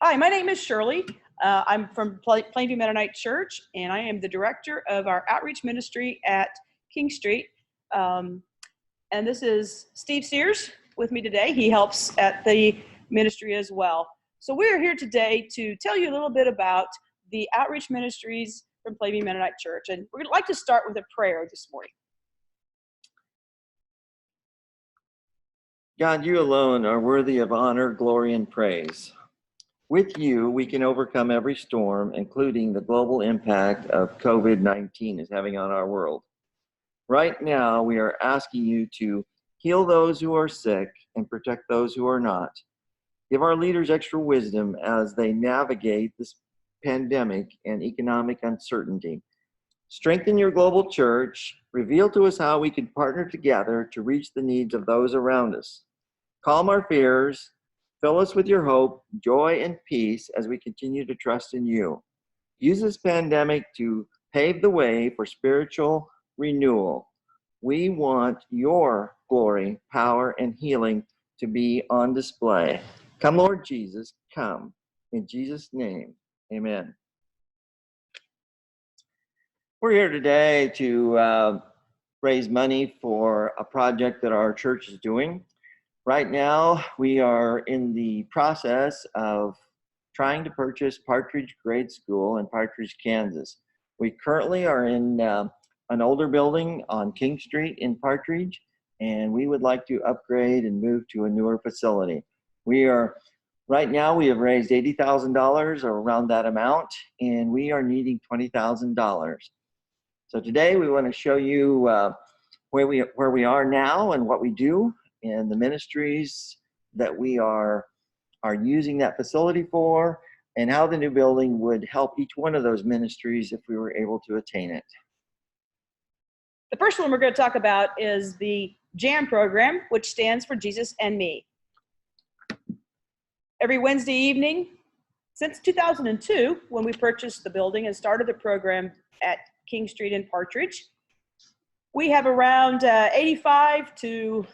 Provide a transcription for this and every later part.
Hi, my name is Shirley. I'm from Plainview Mennonite Church, and I am the director of our outreach ministry at King Street. And this is Steve Sears with me today. He helps at the ministry as well. So we're here today to tell you a little bit about the outreach ministries from Plainview Mennonite Church. And we'd like to start with a prayer this morning. God, you alone are worthy of honor, glory, and praise. With you, we can overcome every storm, including the global impact of COVID-19 is having on our world. Right now, we are asking you to heal those who are sick and protect those who are not. Give our leaders extra wisdom as they navigate this pandemic and economic uncertainty. Strengthen your global church. Reveal to us how we can partner together to reach the needs of those around us. Calm our fears. Fill us with your hope, joy, and peace as we continue to trust in you. Use this pandemic to pave the way for spiritual renewal. We want your glory, power, and healing to be on display. Come, Lord Jesus, come. In Jesus' name, amen. We're here today to raise money for a project that our church is doing. Right now, we are in the process of trying to purchase Partridge Grade School in Partridge, Kansas. We currently are in an older building on King Street in Partridge, and we would like to upgrade and move to a newer facility. Right now, we have raised $80,000 or around that amount, and we are needing $20,000. So today, we want to show you where we are now and what we do, and the ministries that we are using that facility for, and how the new building would help each one of those ministries if we were able to attain it. The first one we're going to talk about is the JAM program, which stands for Jesus and Me. Every Wednesday evening, since 2002, when we purchased the building and started the program at King Street in Partridge, we have around 85 to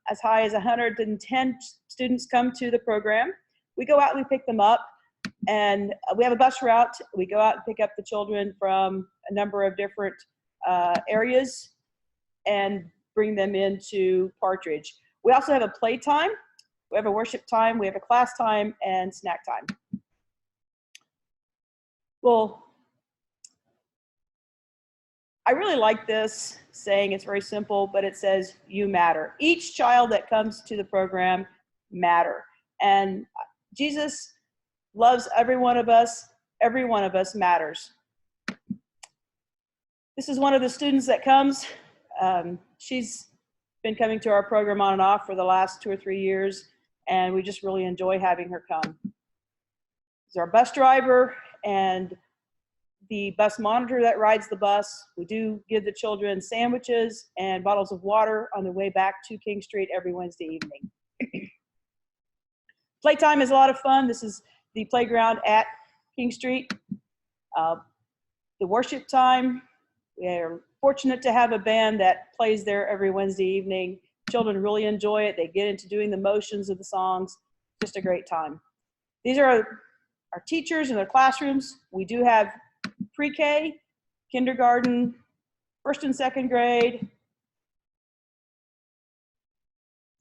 as high as 110 students come to the program. We go out and we pick them up, and we have a bus route. We go out and pick up the children from a number of different areas and bring them into Partridge. We also have a playtime. We have a worship time. We have a class time and snack time. Well, I really like this saying. It's very simple, but it says, you matter. Each child that comes to the program matter. And Jesus loves every one of us. Every one of us matters. This is one of the students that comes. She's been coming to our program on and off for the last 2 or 3 years, and we just really enjoy having her come. She's our bus driver and the bus monitor that rides the bus. We do give the children sandwiches and bottles of water on the way back to King Street every Wednesday evening. Playtime is a lot of fun. This is the playground at King Street. The worship time, we are fortunate to have a band that plays there every Wednesday evening. Children really enjoy it. They get into doing the motions of the songs. Just a great time. These are our teachers in their classrooms. We do have pre-K, kindergarten, 1st and 2nd grade,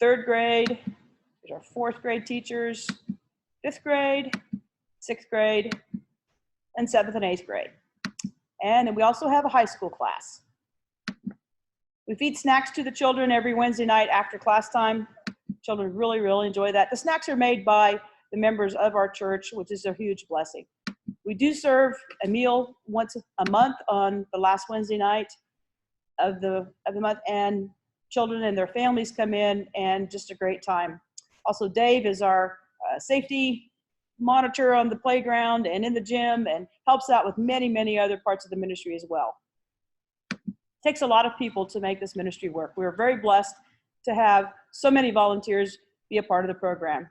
3rd grade. There's our 4th grade teachers, 5th grade, 6th grade, and 7th and 8th grade. And then we also have a high school class. We feed snacks to the children every Wednesday night after class time. Children really, really enjoy that. The snacks are made by the members of our church, which is a huge blessing. We do serve a meal once a month on the last Wednesday night of the month, and children and their families come in, and just a great time. Also, Dave is our safety monitor on the playground and in the gym, and helps out with many, many other parts of the ministry as well. It takes a lot of people to make this ministry work. We're very blessed to have so many volunteers be a part of the program.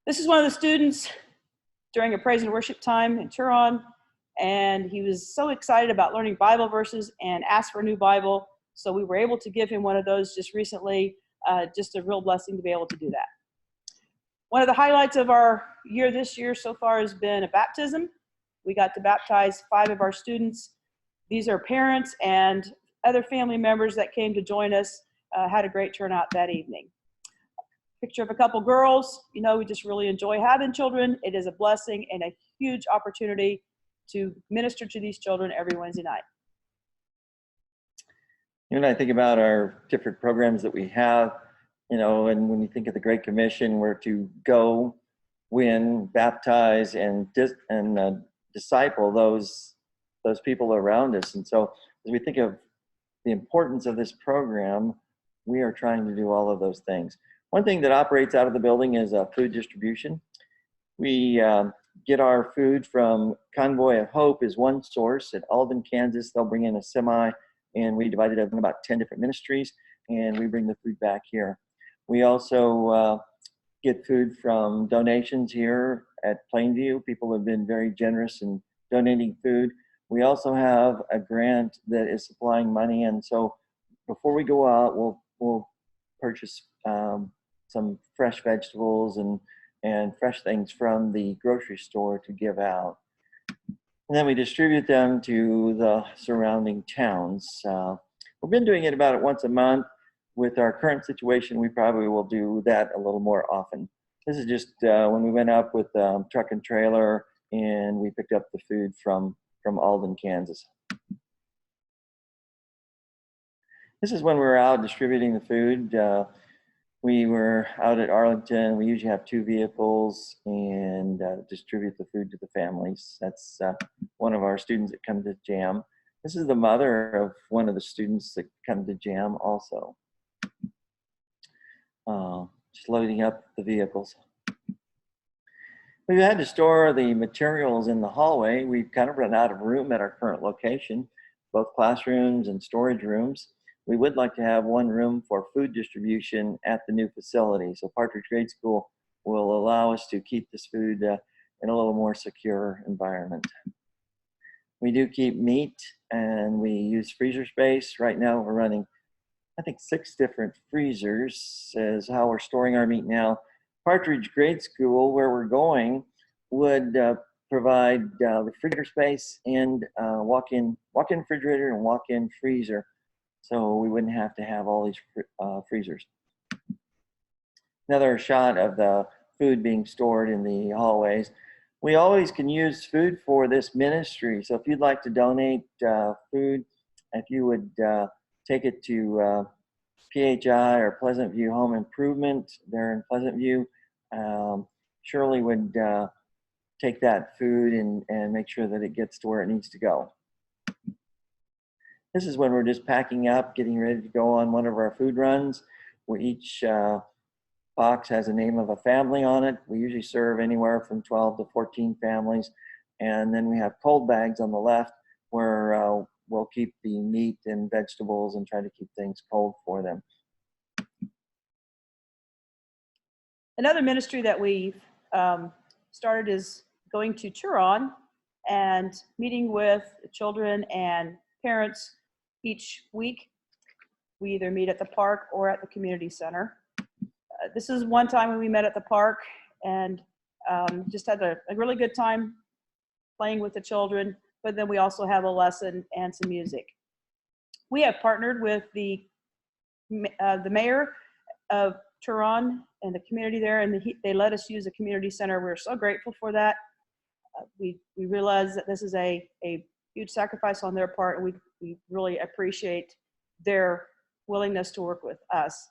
This is one of the students during a praise and worship time in Turon, and he was so excited about learning Bible verses and asked for a new Bible, so we were able to give him one of those just recently. Just a real blessing to be able to do that. One of the highlights of our year this year so far has been a baptism. We got to baptize 5 of our students. These are parents and other family members that came to join us. Had a great turnout that evening. Picture of a couple girls. You know, we just really enjoy having children. It is a blessing and a huge opportunity to minister to these children every Wednesday night. When I think about our different programs that we have, you know, and when you think of the Great Commission, we're to go, win, baptize, and disciple those people around us. And so as we think of the importance of this program, we are trying to do all of those things. One thing that operates out of the building is food distribution. We get our food from Convoy of Hope is one source at Alden, Kansas. They'll bring in a semi, and we divide it up in about 10 different ministries, and we bring the food back here. We also get food from donations here at Plainview. People have been very generous in donating food. We also have a grant that is supplying money, and so before we go out, we'll purchase some fresh vegetables and fresh things from the grocery store to give out. And then we distribute them to the surrounding towns. We've been doing it about once a month. With our current situation, we probably will do that a little more often. This is just when we went up with truck and trailer and we picked up the food from Alden, Kansas. This is when we were out distributing the food. We were out at Arlington. We usually have 2 vehicles and distribute the food to the families. That's one of our students that come to JAM. This is the mother of one of the students that come to JAM also. Just loading up the vehicles. We've had to store the materials in the hallway. We've kind of run out of room at our current location, both classrooms and storage rooms. We would like to have one room for food distribution at the new facility. So Partridge Grade School will allow us to keep this food in a little more secure environment. We do keep meat and we use freezer space. Right now we're running, I think, 6 different freezers is how we're storing our meat now. Partridge Grade School, where we're going, would provide refrigerator space and walk-in refrigerator and walk-in freezer. So we wouldn't have to have all these freezers. Another shot of the food being stored in the hallways. We always can use food for this ministry. So if you'd like to donate food, if you would take it to PHI or Pleasant View Home Improvement, they're in Pleasant View. Shirley would take that food and make sure that it gets to where it needs to go. This is when we're just packing up, getting ready to go on one of our food runs, where each box has a name of a family on it. We usually serve anywhere from 12 to 14 families. And then we have cold bags on the left where we'll keep the meat and vegetables and try to keep things cold for them. Another ministry that we've started is going to Turon and meeting with children and parents each week. We either meet at the park or at the community center. This is one time when we met at the park and just had a really good time playing with the children, but then we also have a lesson and some music. We have partnered with the mayor of Turon and the community there, and they let us use the community center. We're so grateful for that. We realize that this is a huge sacrifice on their part, and we really appreciate their willingness to work with us.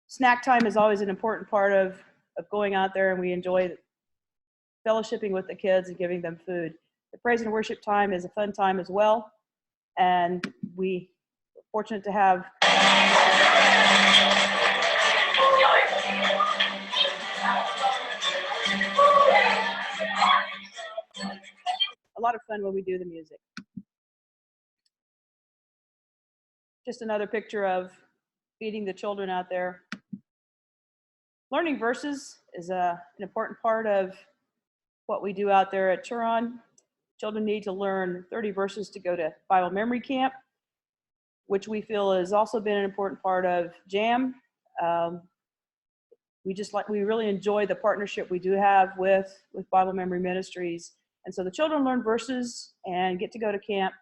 Snack time is always an important part of going out there, and we enjoy fellowshipping with the kids and giving them food. The praise and worship time is a fun time as well, and we're fortunate to have a lot of fun when we do the music. Just another picture of feeding the children out there. Learning verses is an important part of what we do out there at Turon. Children need to learn 30 verses to go to Bible memory camp, which we feel has also been an important part of JAM. we really enjoy the partnership we do have with Bible Memory Ministries. And so the children learn verses and get to go to camp.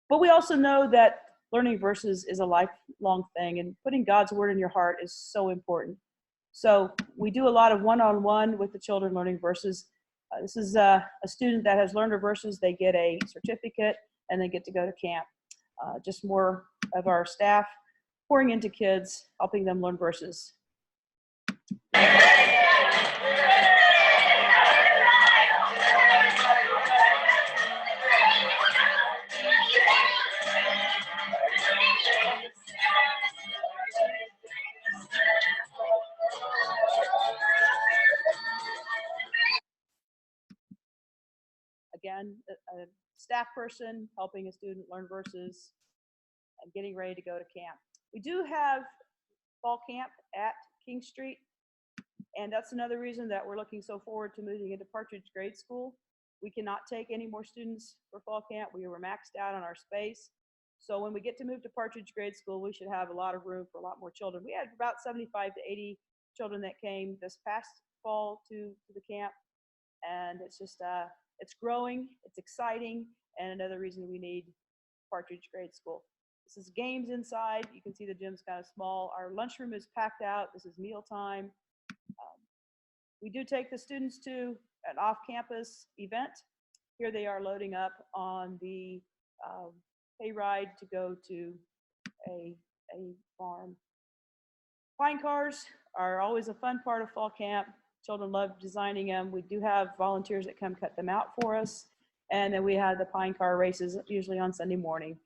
But we also know that learning verses is a lifelong thing, and putting God's word in your heart is so important. So we do a lot of one-on-one with the children learning verses. This is a student that has learned her verses. They get a certificate and they get to go to camp. Just more of our staff pouring into kids, helping them learn verses. Again, a staff person helping a student learn verses and getting ready to go to camp. We do have fall camp at King Street, and that's another reason that we're looking so forward to moving into Partridge Grade School. We cannot take any more students for fall camp. We were maxed out on our space. So when we get to move to Partridge Grade School, we should have a lot of room for a lot more children. We had about 75 to 80 children that came this past fall to the camp, and it's just it's growing, it's exciting, and another reason we need Partridge Grade School. This is games inside. You can see the gym's kind of small. Our lunchroom is packed out. This is mealtime. We do take the students to an off-campus event. Here they are loading up on the hayride to go to a farm. Pine cars are always a fun part of fall camp. Children love designing them. We do have volunteers that come cut them out for us. And then we have the pine car races, usually on Sunday morning.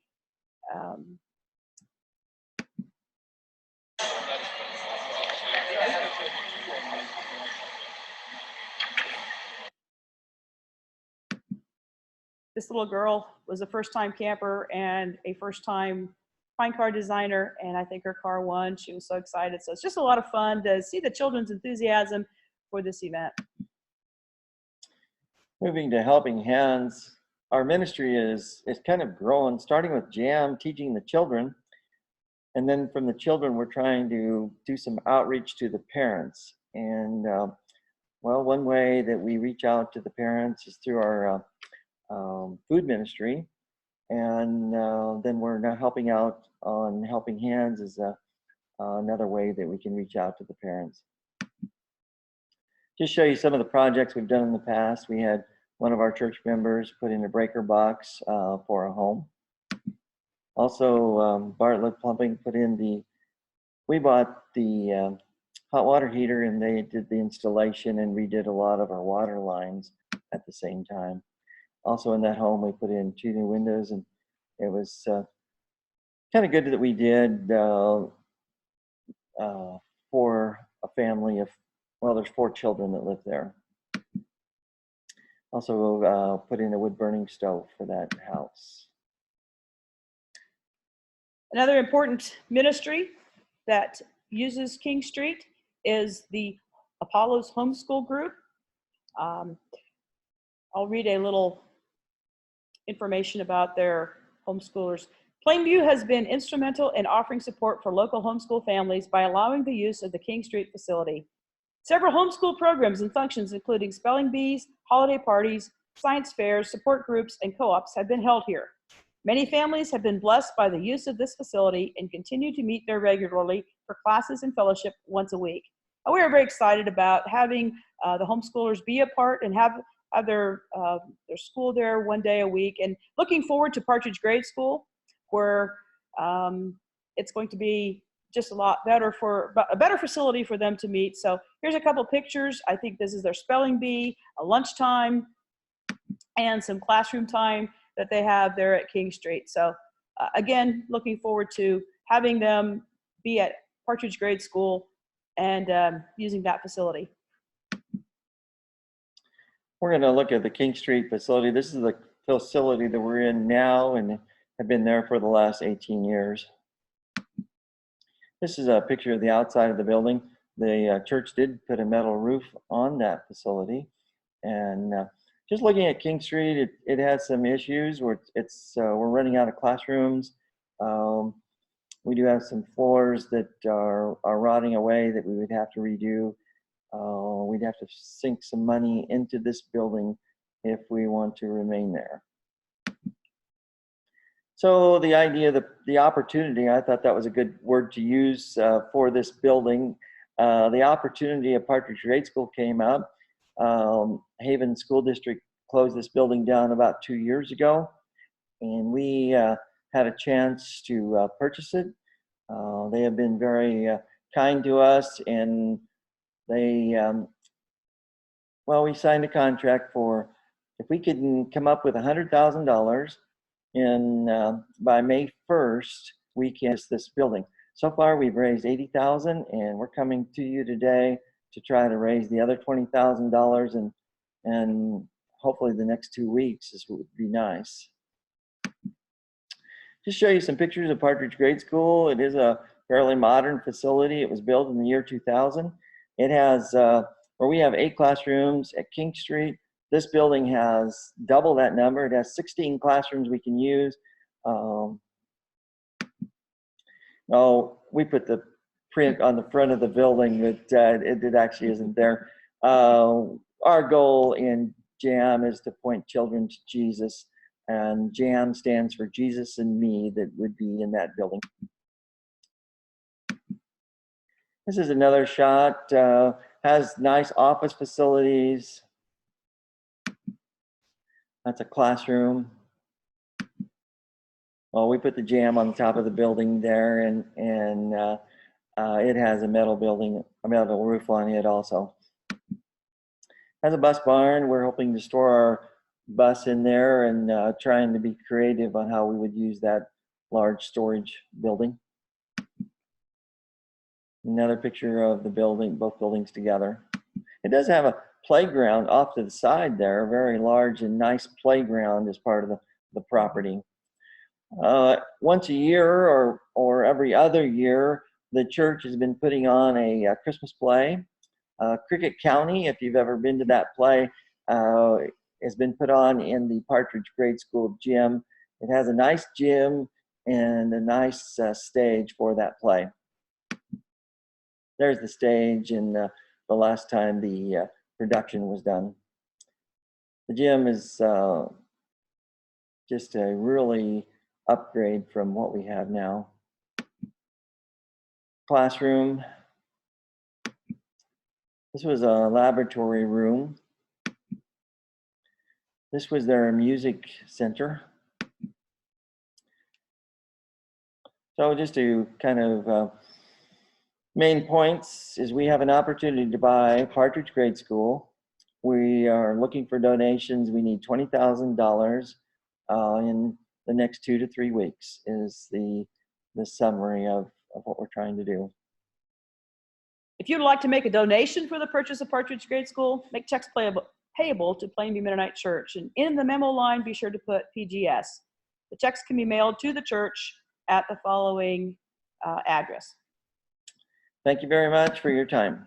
This little girl was a first-time camper and a first-time pine car designer, and I think her car won. She was so excited. So it's just a lot of fun to see the children's enthusiasm for this event. Moving to Helping Hands, our ministry is kind of growing, starting with JAM, teaching the children. And then from the children, we're trying to do some outreach to the parents. And well, one way that we reach out to the parents is through our food ministry. And then we're now helping out on Helping Hands is another way that we can reach out to the parents. Just show you some of the projects we've done in the past. We had one of our church members put in a breaker box for a home. Also, Bartlett Plumbing we bought the hot water heater, and they did the installation and redid a lot of our water lines at the same time. Also in that home, we put in 2 new windows, and it was kind of good that we did for a family of, well, there's 4 children that live there. Also put in a wood burning stove for that house. Another important ministry that uses King Street is the Apollos Homeschool Group. I'll read a little information about their homeschoolers. Plainview has been instrumental in offering support for local homeschool families by allowing the use of the King Street facility. Several homeschool programs and functions, including spelling bees, holiday parties, science fairs, support groups, and co-ops have been held here. Many families have been blessed by the use of this facility and continue to meet there regularly for classes and fellowship once a week. We are very excited about having the homeschoolers be a part and have their school there one day a week, and looking forward to Partridge Grade School, where it's going to be just a better facility for them to meet. So here's a couple pictures. I think this is their spelling bee, a lunchtime, and some classroom time that they have there at King Street. So again, looking forward to having them be at Partridge Grade School and using that facility. We're going to look at the King Street facility. This is the facility that we're in now and have been there for the last 18 years. This is a picture of the outside of the building. The church did put a metal roof on that facility. And just looking at King Street, it has some issues where we're running out of classrooms. We do have some floors that are rotting away that we would have to redo. We'd have to sink some money into this building if we want to remain there. So the idea, the opportunity, I thought that was a good word to use for this building. The opportunity of Partridge Grade School came up. Haven School District closed this building down about 2 years ago, and we had a chance to purchase it. They have been very kind to us, and they, well, we signed a contract for, if we could come up with $100,000 in by May 1st, we can this building. So far, we've raised $80,000, and we're coming to you today to try to raise the other $20,000, and hopefully the next 2 weeks. This would be nice. Just show you some pictures of Partridge Grade School. It is a fairly modern facility. It was built in the year 2000. It has, where we have 8 classrooms at King Street, this building has double that number. It has 16 classrooms we can use. We put the print on the front of the building, but it actually isn't there. Our goal in JAM is to point children to Jesus, and JAM stands for Jesus and Me, that would be in that building. This is another shot. Has nice office facilities. That's a classroom. Well, we put the JAM on the top of the building there, and it has a metal roof on it also. Has a bus barn. We're hoping to store our bus in there, and trying to be creative on how we would use that large storage building. Another picture of the building, both buildings together. It does have a playground off to the side there, a very large and nice playground as part of the property. Once a year or every other year, the church has been putting on a Christmas play. Cricket County, if you've ever been to that play, has been put on in the Partridge Grade School gym. It has a nice gym and a nice stage for that play. There's the stage and the last time the production was done. The gym is just a really upgrade from what we have now. Classroom. This was a laboratory room. This was their music center. So just to kind of main points is we have an opportunity to buy Partridge Grade School. We are looking for donations. We need $20,000 in the next 2 to 3 weeks is the summary of what we're trying to do. If you'd like to make a donation for the purchase of Partridge Grade School, make checks payable to Plainview Mennonite Church. And in the memo line, be sure to put PGS. The checks can be mailed to the church at the following address. Thank you very much for your time.